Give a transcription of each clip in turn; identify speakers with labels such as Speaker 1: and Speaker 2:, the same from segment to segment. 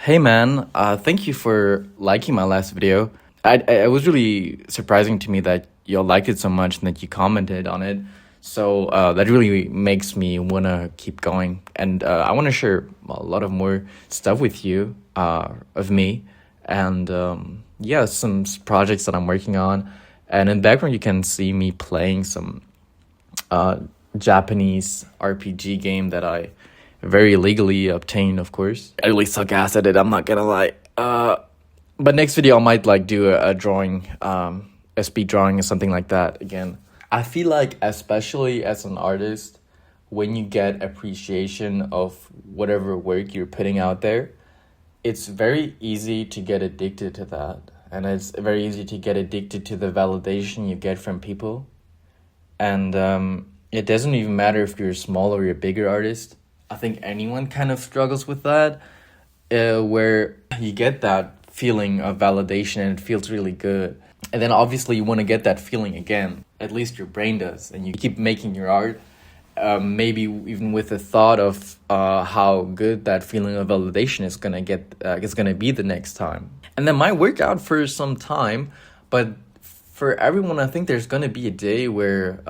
Speaker 1: Hey man, thank you for liking my last video. It was really surprising to me that you all liked it so much and that you commented on it. So that really makes me wanna keep going, and I wanna share a lot of more stuff with you, of me, and yeah, some projects that I'm working on. And in the background, you can see me playing some uh, Japanese RPG game that I very legally obtained, of course. I really suck ass at it, I'm not gonna lie. But next video, I might like do a drawing, a speed drawing or something like that again. I feel like, especially as an artist, when you get appreciation of whatever work you're putting out there, it's very easy to get addicted to that. And it's very easy to get addicted to the validation you get from people. And it doesn't even matter if you're a small or a bigger artist. I think anyone kind of struggles with that, where you get that feeling of validation and it feels really good. And then obviously you want to get that feeling again. At least your brain does. And you keep making your art, maybe even with the thought of how good that feeling of validation is gonna be the next time. And that might work out for some time, but for everyone, I think there's gonna be a day where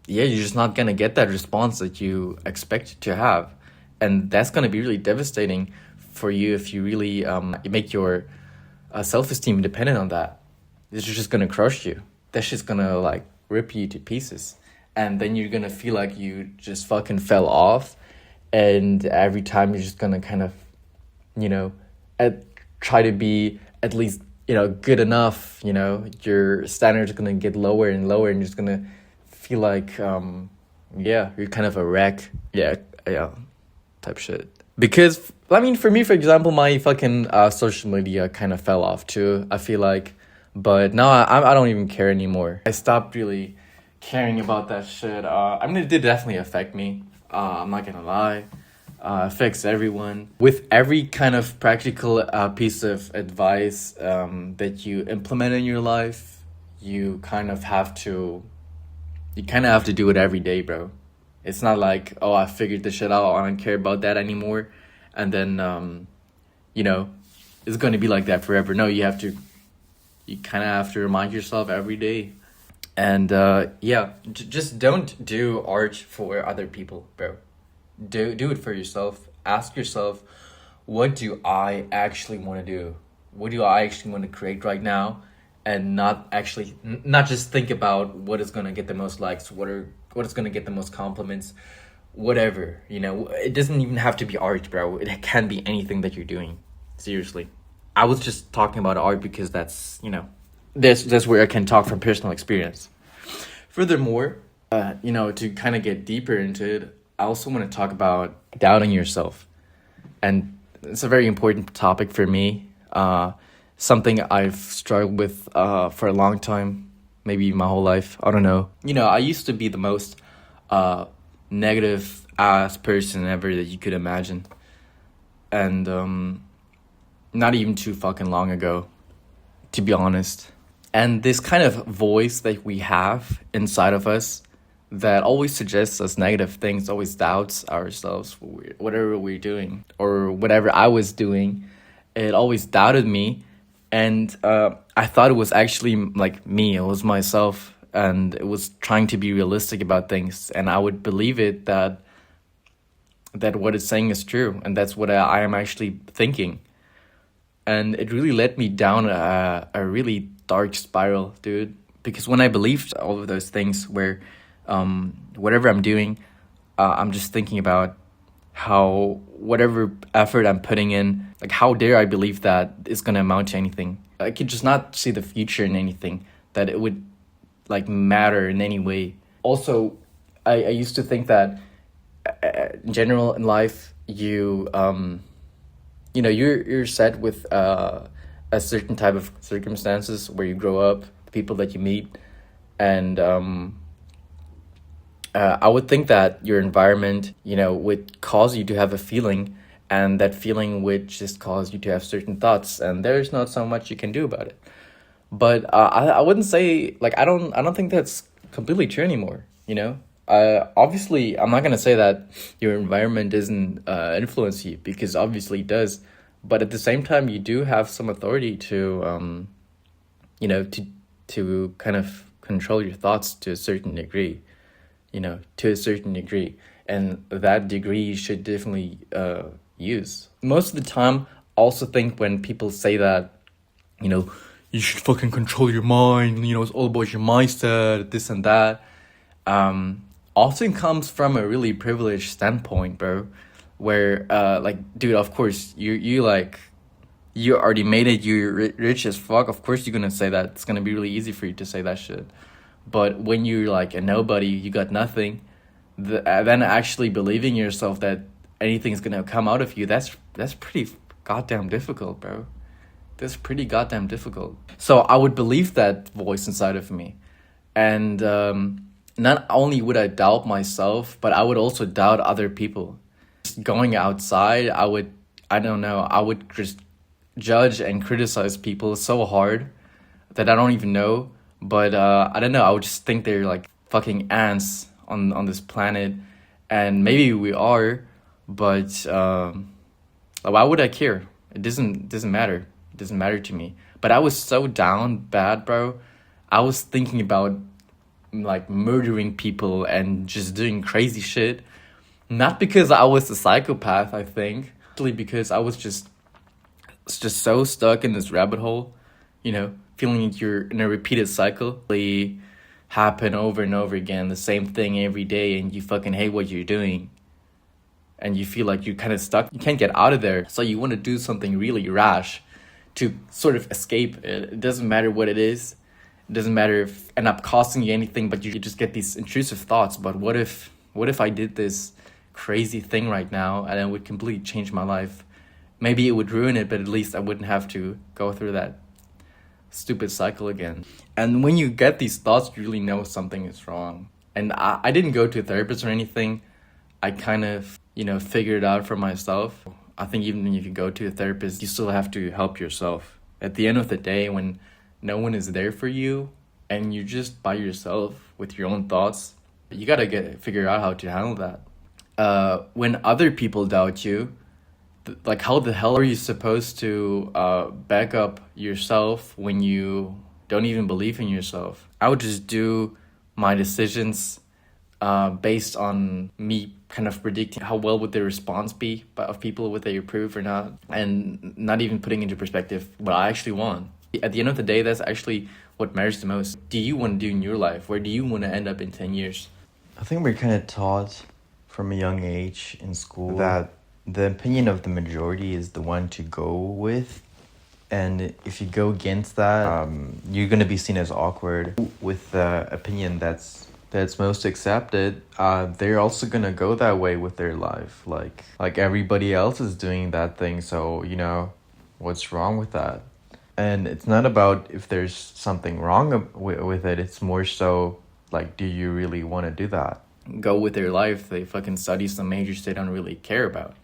Speaker 1: yeah, you're just not gonna get that response that you expect to have, and that's gonna be really devastating for you if you really make your self-esteem dependent on that. It's just gonna crush you. That's just gonna like rip you to pieces, and then you're gonna feel like you just fucking fell off, and every time you're just gonna kind of, you know, try to be at least, you know, good enough. You know, your standards are gonna get lower and lower, and you're just gonna feel like yeah, you're kind of a wreck. Yeah, type shit. Because I mean, for me, for example, my fucking social media kind of fell off too, I feel like. But now I don't even care anymore. I stopped really caring about that shit. I mean, it did definitely affect me, I'm not gonna lie. Affects everyone. With every kind of practical piece of advice that you implement in your life, you kind of have to do it every day, bro. It's not like, oh, I figured this shit out, I don't care about that anymore, and then you know, it's going to be like that forever. No, you kind of have to remind yourself every day. And yeah, just don't do art for other people, bro. Do it for yourself. Ask yourself, what do I actually want to do? What do I actually want to create right now? And not just think about what is going to get the most likes, what is going to get the most compliments, whatever. You know, it doesn't even have to be art, bro. It can be anything that you're doing. Seriously. I was just talking about art because that's, you know, that's where I can talk from personal experience. Furthermore, you know, to kind of get deeper into it, I also want to talk about doubting yourself. And it's a very important topic for me. Something I've struggled with for a long time, maybe my whole life. I don't know. You know, I used to be the most negative ass person ever that you could imagine. And not even too fucking long ago, to be honest. And this kind of voice that we have inside of us that always suggests us negative things, always doubts ourselves, whatever we're doing, or whatever I was doing, it always doubted me. And I thought it was actually like me, it was myself, and it was trying to be realistic about things. And I would believe it that what it's saying is true, and that's what I am actually thinking. And it really led me down a really dark spiral, dude. Because when I believed all of those things, where whatever I'm doing, I'm just thinking about how whatever effort I'm putting in, like how dare I believe that it's gonna amount to anything. I could just not see the future in anything, that it would like matter in any way. Also, I used to think that in general in life, you know, you're set with a certain type of circumstances where you grow up, the people that you meet, and I would think that your environment, you know, would cause you to have a feeling, and that feeling would just cause you to have certain thoughts, and there's not so much you can do about it. But I wouldn't say, like, I don't think that's completely true anymore, you know? Obviously, I'm not gonna say that your environment doesn't influence you, because obviously it does. but at the same time, you do have some authority to, you know, to kind of control your thoughts to a certain degree, you know, to a certain degree. And that degree you should definitely use. Most of the time, I also think when people say that, you know, you should fucking control your mind, you know, it's all about your mindset, this and that, often comes from a really privileged standpoint, bro. Where, like, dude, of course, you like, you already made it, you're rich as fuck. Of course, you're gonna say that. It's gonna be really easy for you to say that shit. But when you're like a nobody, you got nothing, then actually believing yourself that anything's gonna come out of you, that's pretty goddamn difficult, bro. That's pretty goddamn difficult. So I would believe that voice inside of me. And not only would I doubt myself, but I would also doubt other people. Just going outside, I don't know, I would just judge and criticize people so hard that I don't even know. But I don't know, I would just think they're like fucking ants on this planet. And maybe we are, but why would I care? It doesn't matter. It doesn't matter to me. But I was so down bad, bro. I was thinking about like murdering people and just doing crazy shit. Not because I was a psychopath, I think. Actually, because I was just so stuck in this rabbit hole, you know, feeling like you're in a repeated cycle. They happen over and over again, the same thing every day, and you fucking hate what you're doing. And you feel like you're kind of stuck. You can't get out of there. So you want to do something really rash to sort of escape it. It doesn't matter what it is. It doesn't matter if it end up costing you anything, but you just get these intrusive thoughts. But what if I did this crazy thing right now and it would completely change my life? Maybe it would ruin it, but at least I wouldn't have to go through that stupid cycle again. And when you get these thoughts, you really know something is wrong. And I didn't go to a therapist or anything. I kind of, you know, figured it out for myself. I think even if you go to a therapist, you still have to help yourself. At the end of the day, when no one is there for you and you're just by yourself with your own thoughts, you gotta figure out how to handle that. When other people doubt you, like, how the hell are you supposed to back up yourself when you don't even believe in yourself? I would just do my decisions based on me kind of predicting how well would the response be of people, would they approve or not, and not even putting into perspective what I actually want. At the end of the day, that's actually what matters the most. Do you want to do in your life? Where do you want to end up in 10 years?
Speaker 2: I think we're kind of taught from a young age in school that the opinion of the majority is the one to go with. And if you go against that, you're going to be seen as awkward. With the opinion that's most accepted, they're also going to go that way with their life. Like everybody else is doing that thing, so, you know, what's wrong with that? And it's not about if there's something wrong with it. It's more so, like, do you really want to do that?
Speaker 1: Go with their life. They fucking study some majors they don't really care about.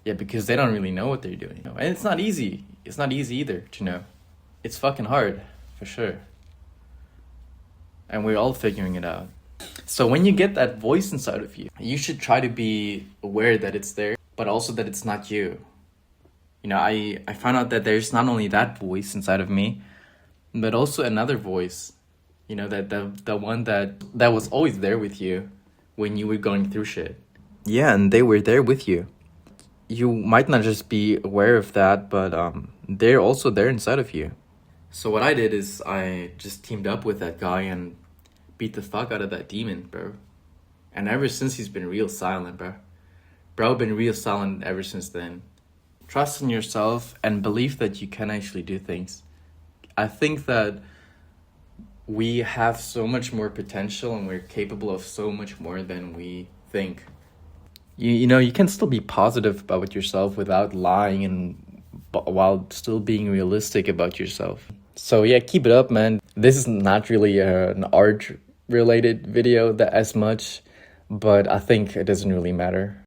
Speaker 1: Yeah, because they don't really know what they're doing. And it's not easy. It's not easy either to know. It's fucking hard, for sure. And we're all figuring it out. So when you get that voice inside of you, you should try to be aware that it's there, but also that it's not you. You know, I found out that there's not only that voice inside of me, but also another voice. You know, that the one that was always there with you when you were going through shit. Yeah, and they were there with you. You might not just be aware of that, but they're also there inside of you. So what I did is I just teamed up with that guy and beat the fuck out of that demon, bro. And ever since, he's been real silent, bro. Bro, been real silent ever since then. Trust in yourself and believe that you can actually do things. I think that we have so much more potential and we're capable of so much more than we think. You know, you can still be positive about yourself without lying and while still being realistic about yourself. So yeah, keep it up, man. This is not really an art related video as much, but I think it doesn't really matter.